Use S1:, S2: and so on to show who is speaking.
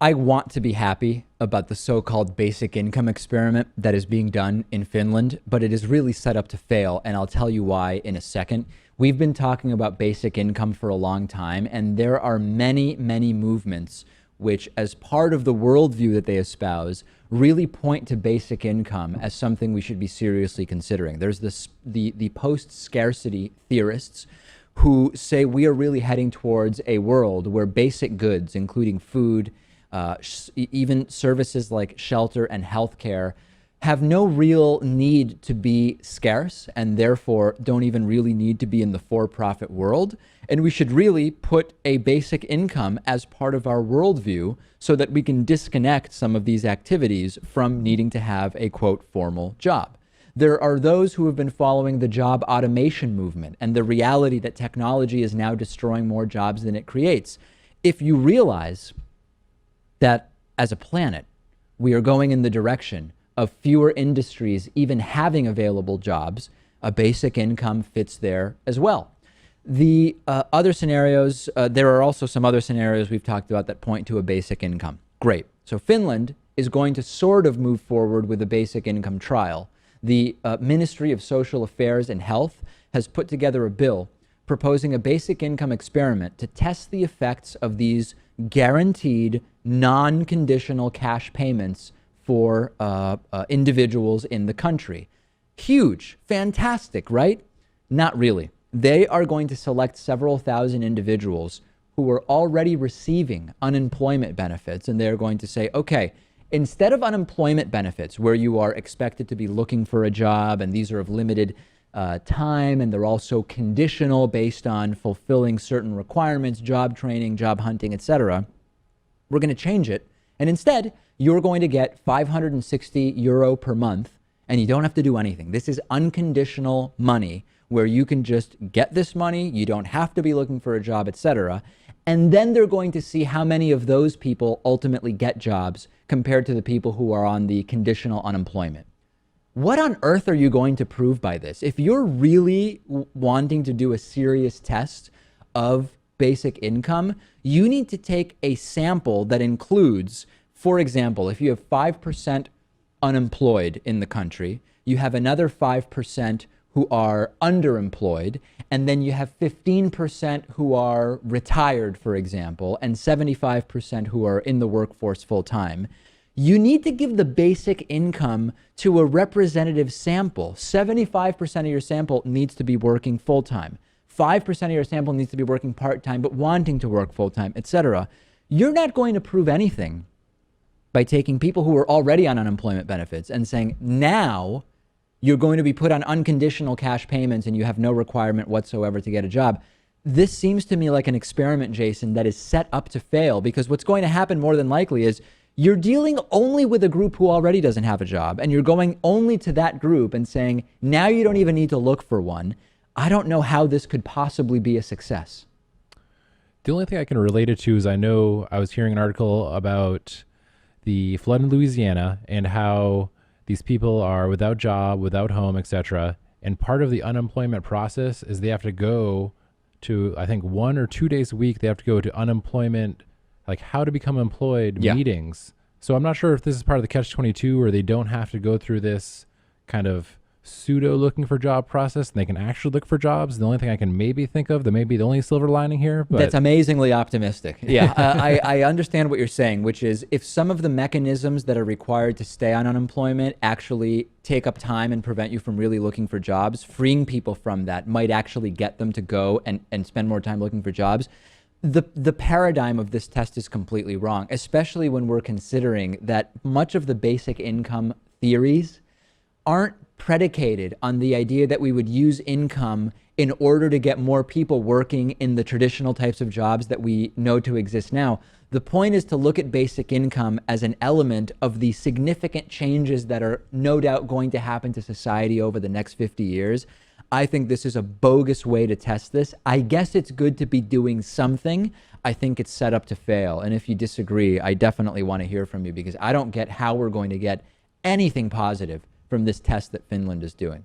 S1: I want to be happy about the so-called basic income experiment that is being done in Finland, but it is really set up to fail, and I'll tell you why in a second. We've been talking about basic income for a long time, and there are many, many movements which, as part of the worldview that they espouse, really point to basic income as something we should be seriously considering. There's the post-scarcity theorists who say we are really heading towards a world where basic goods, including food, even services like shelter and healthcare, have no real need to be scarce and therefore don't even really need to be in the for-profit world. And we should really put a basic income as part of our worldview so that we can disconnect some of these activities from needing to have a, quote, formal job. There are those who have been following the job automation movement and the reality that technology is now destroying more jobs than it creates. If you realize that as a planet, we are going in the direction of fewer industries even having available jobs, a basic income fits there as well. The other scenarios, there are also some other scenarios we've talked about that point to a basic income. Great. So Finland is going to sort of move forward with a basic income trial. The Ministry of Social Affairs and Health has put together a bill proposing a basic income experiment to test the effects of these guaranteed non-conditional cash payments for individuals in the country. Huge, fantastic, right? Not really. They are going to select several thousand individuals who are already receiving unemployment benefits, and they're going to say, okay, instead of unemployment benefits where you are expected to be looking for a job, and these are of limited time, and they're also conditional based on fulfilling certain requirements, job training, job hunting, etc., we're going to change it. And instead, you're going to get 560 euro per month, and you don't have to do anything. This is unconditional money where you can just get this money. You don't have to be looking for a job, etc. And then they're going to see how many of those people ultimately get jobs compared to the people who are on the conditional unemployment. What on earth are you going to prove by this? If you're really wanting to do a serious test of basic income, you need to take a sample that includes, for example, if you have 5% unemployed in the country, you have another 5% who are underemployed, and then you have 15% who are retired, for example, and 75% who are in the workforce full time. You need to give the basic income to a representative sample. 75% of your sample needs to be working full time. 5% of your sample needs to be working part-time, but wanting to work full-time, etc. You're not going to prove anything by taking people who are already on unemployment benefits and saying, now you're going to be put on unconditional cash payments and you have no requirement whatsoever to get a job. This seems to me like an experiment, Jason, that is set up to fail, because what's going to happen more than likely is you're dealing only with a group who already doesn't have a job, and you're going only to that group and saying, now you don't even need to look for one. I don't know how this could possibly be a success.
S2: The only thing I can relate it to is I know I was hearing an article about the flood in Louisiana and how these people are without job, without home, etc. And part of the unemployment process is they have to go to, I think, 1 or 2 days a week, they have to go to unemployment, like how to become employed meetings. So I'm not sure if this is part of the catch-22 or they don't have to go through this kind of pseudo looking for job process and they can actually look for jobs. The only thing I can maybe think of that may be the only silver lining here. But
S1: that's amazingly optimistic. Yeah, I understand what you're saying, which is if some of the mechanisms that are required to stay on unemployment actually take up time and prevent you from really looking for jobs, freeing people from that might actually get them to go and spend more time looking for jobs. The paradigm of this test is completely wrong, especially when we're considering that much of the basic income theories aren't predicated on the idea that we would use income in order to get more people working in the traditional types of jobs that we know to exist now. The point is to look at basic income as an element of the significant changes that are no doubt going to happen to society over the next 50 years. I think this is a bogus way to test this. I guess it's good to be doing something. I think it's set up to fail. And if you disagree, I definitely want to hear from you, because I don't get how we're going to get anything positive from this test that Finland is doing.